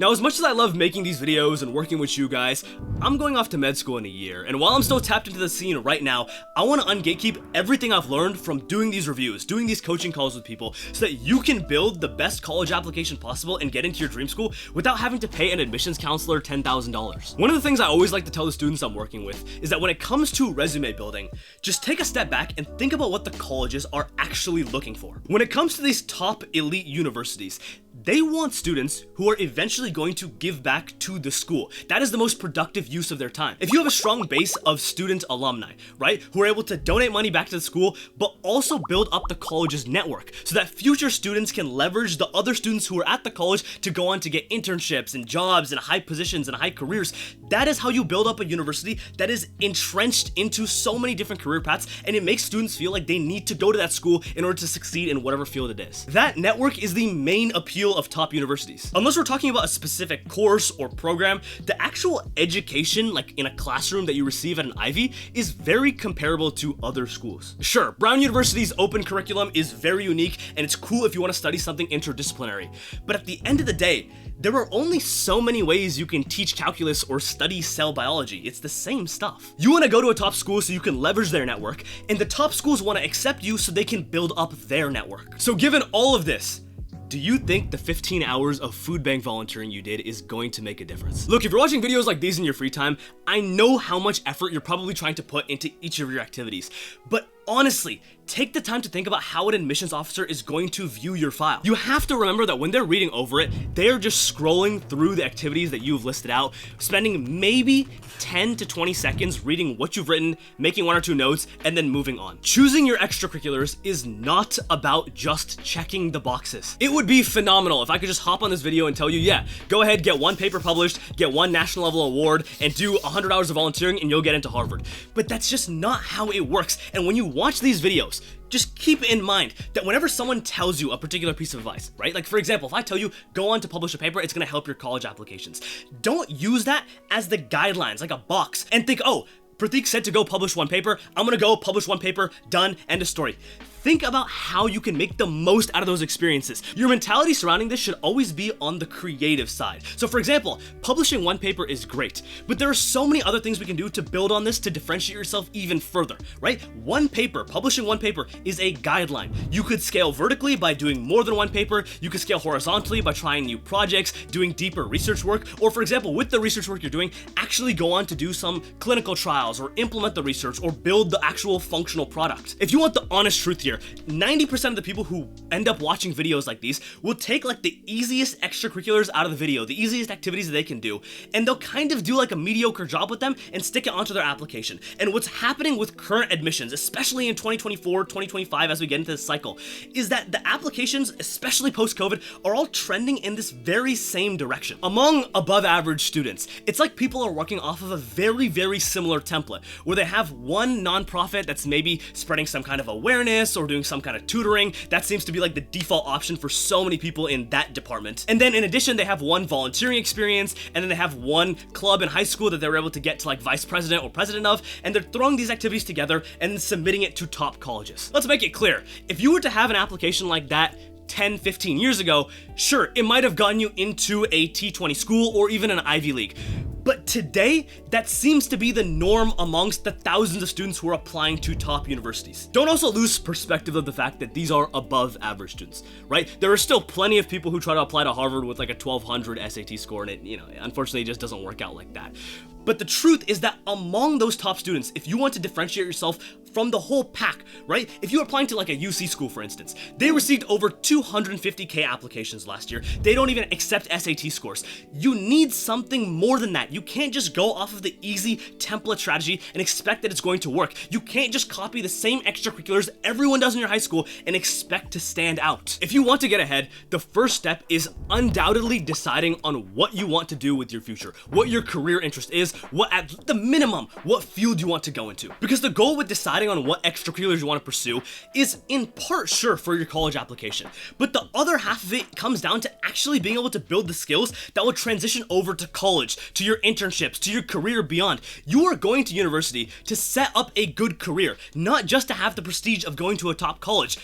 Now, as much as I love making these videos and working with you guys, I'm going off to med school in a year, and while I'm still tapped into the scene right now, I want to ungatekeep everything I've learned from doing these reviews, doing these coaching calls with people, so that you can build the best college application possible and get into your dream school without having to pay an admissions counselor $10,000. One of the things I always like to tell the students I'm working with is that when it comes to resume building, just take a step back and think about what the colleges are actually looking for. When it comes to these top elite universities, they want students who are eventually going to give back to the school. That is the most productive use of their time. If you have a strong base of student alumni, right, who are able to donate money back to the school, but also build up the college's network so that future students can leverage the other students who are at the college to go on to get internships and jobs and high positions and high careers, that is how you build up a university that is entrenched into so many different career paths, and it makes students feel like they need to go to that school in order to succeed in whatever field it is. That network is the main appeal of top universities. Unless we're talking about a specific course or program, the actual education, like in a classroom that you receive at an Ivy, is very comparable to other schools. Sure, Brown University's open curriculum is very unique, and it's cool if you want to study something interdisciplinary. But at the end of the day, there are only so many ways you can teach calculus or study cell biology. It's the same stuff. You want to go to a top school so you can leverage their network, and the top schools want to accept you so they can build up their network. So given all of this, do you think the 15 hours of food bank volunteering you did is going to make a difference? Look, if you're watching videos like these in your free time, I know how much effort you're probably trying to put into each of your activities, but honestly, take the time to think about how an admissions officer is going to view your file. You have to remember that when they're reading over it, they're just scrolling through the activities that you've listed out, spending maybe 10 to 20 seconds reading what you've written, making one or two notes, and then moving on. Choosing your extracurriculars is not about just checking the boxes. It would be phenomenal if I could just hop on this video and tell you, yeah, go ahead, get one paper published, get one national level award, and do 100 hours of volunteering and you'll get into Harvard. But that's just not how it works. And when you watch these videos, just keep in mind that whenever someone tells you a particular piece of advice, right? Like for example, if I tell you, go on to publish a paper, it's gonna help your college applications. Don't use that as the guidelines, like a box, and think, oh, Pratik said to go publish one paper, I'm gonna go publish one paper, done, end of story. Think about how you can make the most out of those experiences. Your mentality surrounding this should always be on the creative side. So for example, publishing one paper is great, but there are so many other things we can do to build on this to differentiate yourself even further, right? Publishing one paper is a guideline. You could scale vertically by doing more than one paper. You could scale horizontally by trying new projects, doing deeper research work, or for example, with the research work you're doing, actually go on to do some clinical trials or implement the research or build the actual functional product. If you want the honest truth here, 90% of the people who end up watching videos like these will take like the easiest extracurriculars out of the video, the easiest activities that they can do, and they'll kind of do like a mediocre job with them and stick it onto their application. And what's happening with current admissions, especially in 2024, 2025, as we get into this cycle, is that the applications, especially post-COVID, are all trending in this very same direction. Among above average students, it's like people are working off of a very, very similar template, where they have one nonprofit that's maybe spreading some kind of awareness or doing some kind of tutoring. That seems to be like the default option for so many people in that department. And then in addition, they have one volunteering experience, and then they have one club in high school that they were able to get to like vice president or president of, and they're throwing these activities together and then submitting it to top colleges. Let's make it clear. If you were to have an application like that 10, 15 years ago, sure, it might have gotten you into a T20 school or even an Ivy League. But today, that seems to be the norm amongst the thousands of students who are applying to top universities. Don't also lose perspective of the fact that these are above average students, right? There are still plenty of people who try to apply to Harvard with like a 1200 SAT score, and it, unfortunately, it just doesn't work out like that. But the truth is that among those top students, if you want to differentiate yourself from the whole pack, right? If you're applying to like a UC school, for instance, they received over 250K applications last year. They don't even accept SAT scores. You need something more than that. You can't just go off of the easy template strategy and expect that it's going to work. You can't just copy the same extracurriculars everyone does in your high school and expect to stand out. If you want to get ahead, the first step is undoubtedly deciding on what you want to do with your future, what your career interest is, what at the minimum, what field you want to go into. Because the goal with deciding on what extracurriculars you want to pursue is in part sure for your college application, but the other half of it comes down to actually being able to build the skills that will transition over to college, to your internships, to your career beyond. You are going to university to set up a good career, not just to have the prestige of going to a top college.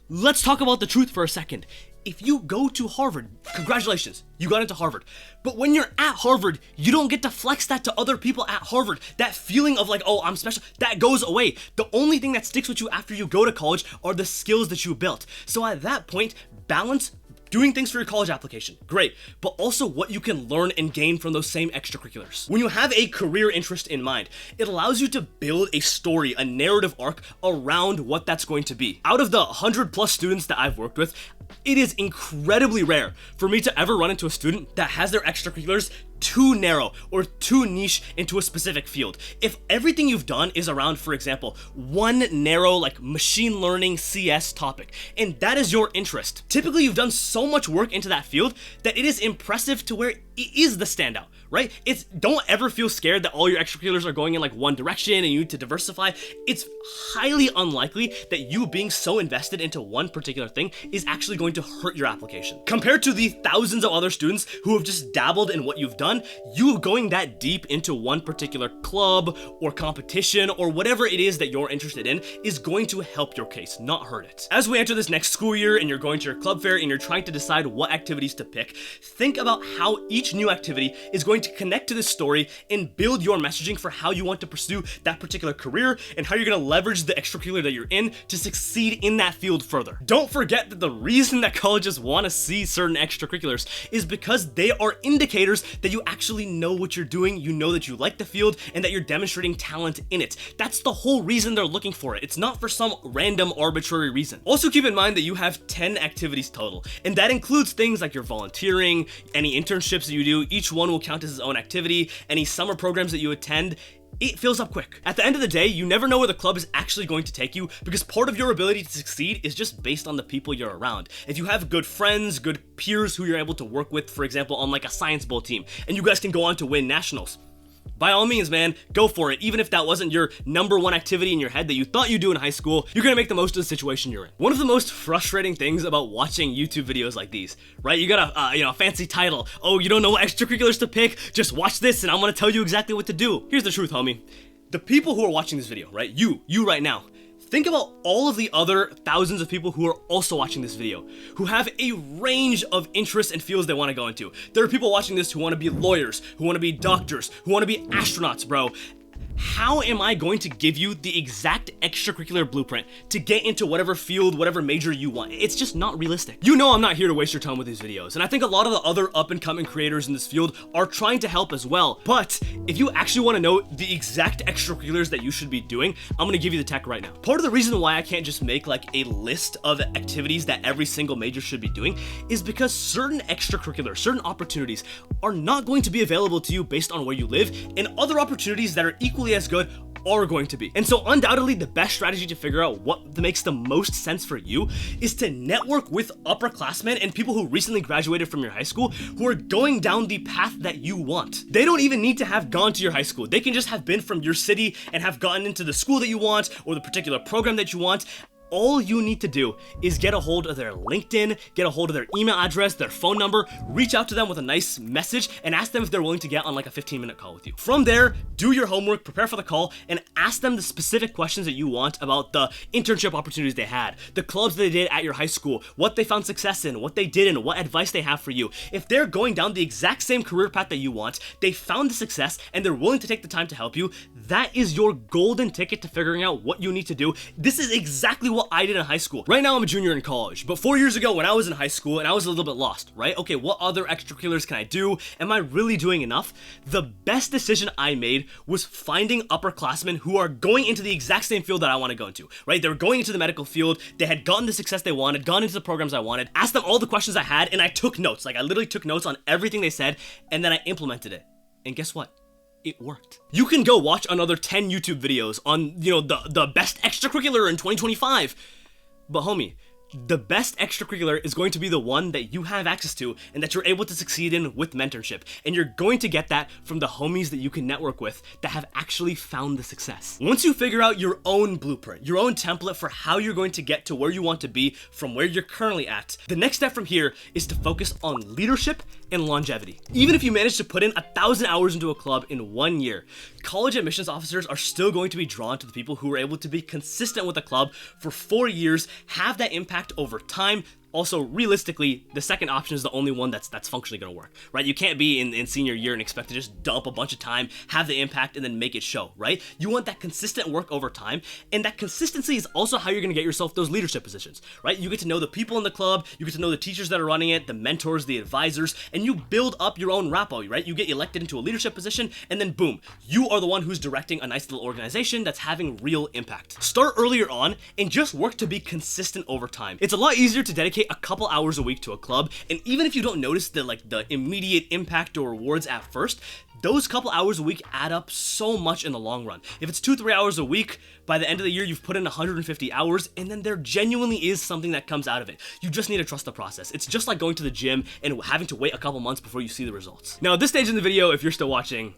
Let's talk about the truth for a second. if you go to Harvard, congratulations, you got into Harvard. But when you're at Harvard, you don't get to flex that to other people at Harvard. That feeling of like, oh, I'm special, that goes away. The only thing that sticks with you after you go to college are the skills that you built. So at that point, balance doing things for your college application, great, but also what you can learn and gain from those same extracurriculars. When you have a career interest in mind, it allows you to build a story, a narrative arc around what that's going to be. Out of the 100+ students that I've worked with, it is incredibly rare for me to ever run into a student that has their extracurriculars too narrow or too niche into a specific field. If everything you've done is around, for example, one narrow like machine learning CS topic, and that is your interest, typically you've done so much work into that field that it is impressive to where it is the standout, right? Don't ever feel scared that all your extracurriculars are going in like one direction and you need to diversify. It's highly unlikely that you being so invested into one particular thing is actually going to hurt your application. Compared to the thousands of other students who have just dabbled in what you've done, you going that deep into one particular club or competition or whatever it is that you're interested in is going to help your case, not hurt it. As we enter this next school year and you're going to your club fair and you're trying to decide what activities to pick, think about how each new activity is going to connect to this story and build your messaging for how you want to pursue that particular career and how you're going to leverage the extracurricular that you're in to succeed in that field further. Don't forget that the reason that colleges want to see certain extracurriculars is because they are indicators that you actually know what you're doing, you know that you like the field, and that you're demonstrating talent in it. That's the whole reason they're looking for it. It's not for some random arbitrary reason. Also keep in mind that you have 10 activities total, and that includes things like your volunteering, any internships that you do, each one will count as its own activity, any summer programs that you attend. It fills up quick. At the end of the day, you never know where the club is actually going to take you because part of your ability to succeed is just based on the people you're around. If you have good friends, good peers who you're able to work with, for example, on like a science bowl team, and you guys can go on to win nationals, by all means, man, go for it. Even if that wasn't your number one activity in your head that you thought you'd do in high school, you're gonna make the most of the situation you're in. One of the most frustrating things about watching YouTube videos like these, right? You got a fancy title. Oh, you don't know what extracurriculars to pick? Just watch this and I'm gonna tell you exactly what to do. Here's the truth, homie. The people who are watching this video, right? You right now. Think about all of the other thousands of people who are also watching this video, who have a range of interests and fields they want to go into. There are people watching this who want to be lawyers, who want to be doctors, who want to be astronauts, bro. How am I going to give you the exact extracurricular blueprint to get into whatever field, whatever major you want? It's just not realistic. You know I'm not here to waste your time with these videos, and I think a lot of the other up-and-coming creators in this field are trying to help as well. But if you actually want to know the exact extracurriculars that you should be doing, I'm gonna give you the tech right now. Part of the reason why I can't just make like a list of activities that every single major should be doing is because certain extracurriculars, certain opportunities are not going to be available to you based on where you live, and other opportunities that are equally as good are going to be. And so undoubtedly the best strategy to figure out what makes the most sense for you is to network with upperclassmen and people who recently graduated from your high school who are going down the path that you want. They don't even need to have gone to your high school. They can just have been from your city and have gotten into the school that you want or the particular program that you want. All you need to do is get a hold of their LinkedIn, get a hold of their email address, their phone number, reach out to them with a nice message, and ask them if they're willing to get on like a 15-minute call with you. From there, do your homework, prepare for the call, and ask them the specific questions that you want about the internship opportunities they had, the clubs they did at your high school, what they found success in, what they didn't, what advice they have for you. If they're going down the exact same career path that you want, they found the success, and they're willing to take the time to help you, that is your golden ticket to figuring out what you need to do. This is exactly what I did in high school. Right now I'm a junior in college, but 4 years ago when I was in high school and I was a little bit lost, right? Okay, what other extracurriculars can I do? Am I really doing enough? The best decision I made was finding upperclassmen who are going into the exact same field that I want to go into, right? They were going into the medical field, they had gotten the success they wanted, gone into the programs I wanted, asked them all the questions I had, and I took notes. Like I literally took notes on everything they said, and then I implemented it. And guess what? It worked. You can go watch another 10 YouTube videos on, the best extracurricular in 2025. But homie, the best extracurricular is going to be the one that you have access to and that you're able to succeed in with mentorship. And you're going to get that from the homies that you can network with that have actually found the success. Once you figure out your own blueprint, your own template for how you're going to get to where you want to be from where you're currently at, the next step from here is to focus on leadership and longevity. Even if you manage to put in 1,000 hours into a club in 1 year, college admissions officers are still going to be drawn to the people who are able to be consistent with the club for 4 years, have that impact over time, Also, realistically, the second option is the only one that's functionally going to work, right? You can't be in senior year and expect to just dump a bunch of time, have the impact, and then make it show, right? You want that consistent work over time, and that consistency is also how you're going to get yourself those leadership positions, right? You get to know the people in the club, you get to know the teachers that are running it, the mentors, the advisors, and you build up your own rapport, right? You get elected into a leadership position, and then boom, you are the one who's directing a nice little organization that's having real impact. Start earlier on and just work to be consistent over time. It's a lot easier to dedicate a couple hours a week to a club, and even if you don't notice the immediate impact or rewards at first, those couple hours a week add up so much in the long run. If it's 2-3 hours a week, by the end of the year, you've put in 150 hours, and then there genuinely is something that comes out of it. You just need to trust the process. It's just like going to the gym and having to wait a couple months before you see the results. Now, at this stage in the video, if you're still watching,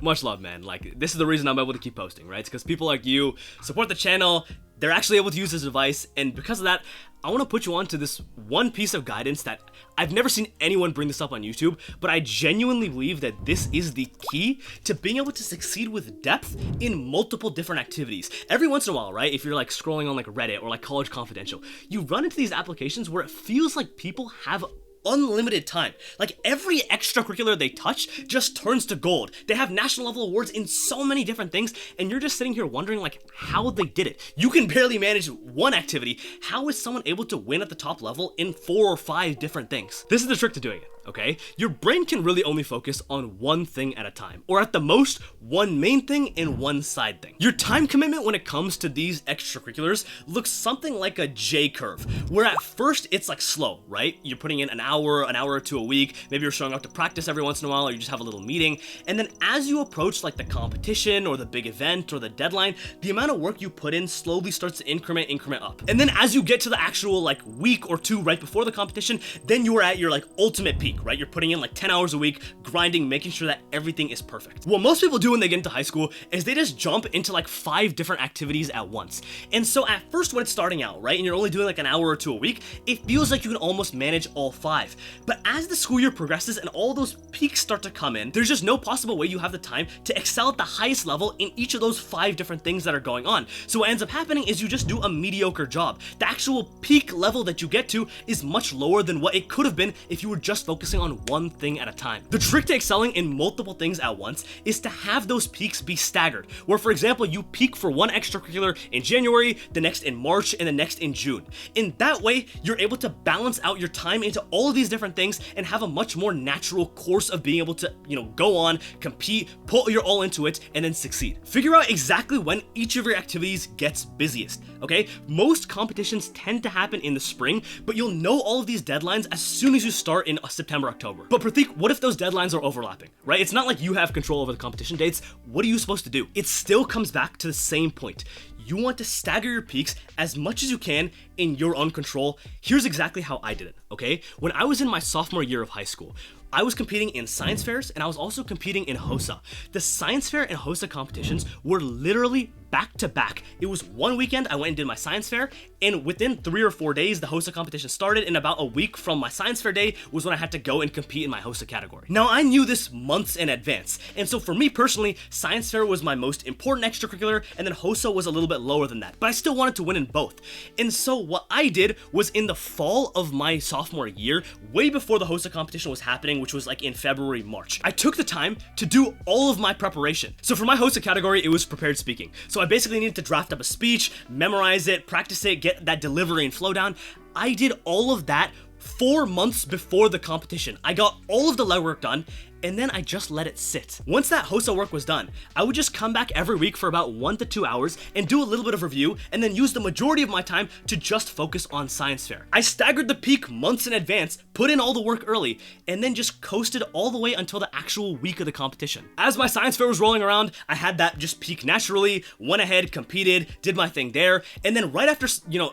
much love, man. Like, this is the reason I'm able to keep posting, right? It's because people like you support the channel. They're actually able to use this device, and because of that, I want to put you on to this one piece of guidance that I've never seen anyone bring this up on YouTube, but I genuinely believe that this is the key to being able to succeed with depth in multiple different activities. Every once in a while, right, if you're like scrolling on like Reddit or like College Confidential, you run into these applications where it feels like people have unlimited time. Like, every extracurricular they touch just turns to gold. They have national level awards in so many different things, and you're just sitting here wondering like how they did it. You can barely manage one activity. How is someone able to win at the top level in 4 or 5 different things? This is the trick to doing it. Okay? Your brain can really only focus on one thing at a time, or at the most, one main thing and one side thing. Your time commitment when it comes to these extracurriculars looks something like a J curve, where at first it's like slow, right? You're putting in an hour or two a week, maybe you're showing up to practice every once in a while, or you just have a little meeting, and then as you approach like the competition or the big event or the deadline, the amount of work you put in slowly starts to increment up. And then as you get to the actual like week or two right before the competition, then you are at your like ultimate peak, right? You're putting in like 10 hours a week, grinding, making sure that everything is perfect. What most people do when they get into high school is they just jump into like 5 different activities at once. And so at first when it's starting out, right, and you're only doing like an hour or two a week, it feels like you can almost manage all 5. But as the school year progresses and all those peaks start to come in, there's just no possible way you have the time to excel at the highest level in each of those 5 different things that are going on. So what ends up happening is you just do a mediocre job. The actual peak level that you get to is much lower than what it could have been if you were just focusing on one thing at a time. The trick to excelling in multiple things at once is to have those peaks be staggered, where for example, you peak for one extracurricular in January, the next in March, and the next in June. In that way, you're able to balance out your time into all of these different things and have a much more natural course of being able to, go on, compete, put your all into it, and then succeed. Figure out exactly when each of your activities gets busiest, okay? Most competitions tend to happen in the spring, but you'll know all of these deadlines as soon as you start in September, October. But Pratik, what if those deadlines are overlapping, right? It's not like you have control over the competition dates. What are you supposed to do? It still comes back to the same point. You want to stagger your peaks as much as you can in your own control. Here's exactly how I did it, okay? When I was in my sophomore year of high school, I was competing in science fairs and I was also competing in HOSA. The science fair and HOSA competitions were literally back to back. It was one weekend I went and did my science fair, and within 3 or 4 days the HOSA competition started, and about a week from my science fair day was when I had to go and compete in my HOSA category. Now I knew this months in advance, and so for me personally, science fair was my most important extracurricular, and then HOSA was a little bit lower than that, but I still wanted to win in both. And so what I did was in the fall of my sophomore year, way before the HOSA competition was happening, which was like in February, March, I took the time to do all of my preparation. So for my HOSA category, it was prepared speaking. So I basically needed to draft up a speech, memorize it, practice it, get that delivery and flow down. I did all of that 4 months before the competition. I got all of the legwork done, and then I just let it sit. Once that HOSA work was done, I would just come back every week for about 1 to 2 hours and do a little bit of review, and then use the majority of my time to just focus on science fair. I staggered the peak months in advance, put in all the work early, and then just coasted all the way until the actual week of the competition. As my science fair was rolling around, I had that just peak naturally, went ahead, competed, did my thing there, and then right after,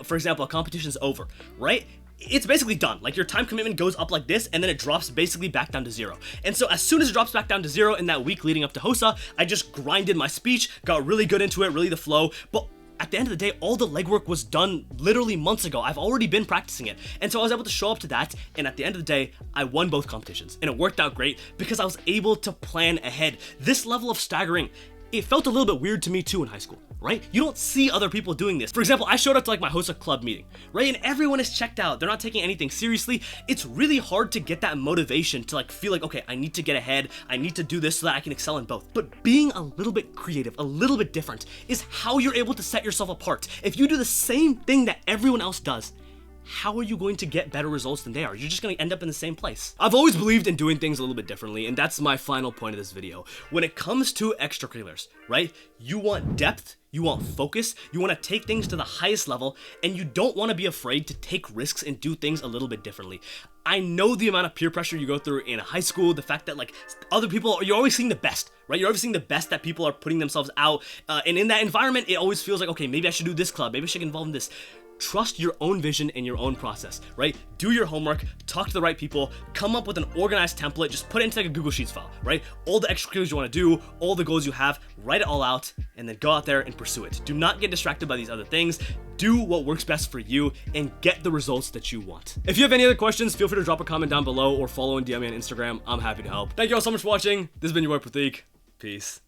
for example, a competition's over, right? It's basically done. Like, your time commitment goes up like this, and then it drops basically back down to 0. And so as soon as it drops back down to 0 in that week leading up to HOSA, I just grinded my speech, got really good into it, really the flow. But at the end of the day, all the legwork was done literally months ago. I've already been practicing it. And so I was able to show up to that, and at the end of the day, I won both competitions. And it worked out great because I was able to plan ahead. This level of staggering, it felt a little bit weird to me too in high school, right? You don't see other people doing this. For example, I showed up to like my host a club meeting, right? And everyone is checked out. They're not taking anything seriously. It's really hard to get that motivation to like feel like, okay, I need to get ahead. I need to do this so that I can excel in both. But being a little bit creative, a little bit different is how you're able to set yourself apart. If you do the same thing that everyone else does, how are you going to get better results than they are? You're just going to end up in the same place. I've always believed in doing things a little bit differently, and that's my final point of this video. When it comes to extracurriculars, right? You want depth, you want focus, you want to take things to the highest level, and you don't want to be afraid to take risks and do things a little bit differently. I know the amount of peer pressure you go through in high school, the fact that like other people, you're always seeing the best, right? You're always seeing the best that people are putting themselves out, and in that environment, it always feels like, okay, maybe I should do this club, maybe I should get involved in this. Trust your own vision and your own process, right? Do your homework, talk to the right people, come up with an organized template, just put it into like a Google Sheets file, right? All the extracurriculars you want to do, all the goals you have, write it all out, and then go out there and pursue it. Do not get distracted by these other things. Do what works best for you and get the results that you want. If you have any other questions, feel free to drop a comment down below or follow and DM me on Instagram. I'm happy to help. Thank you all so much for watching. This has been your boy Pratik. Peace.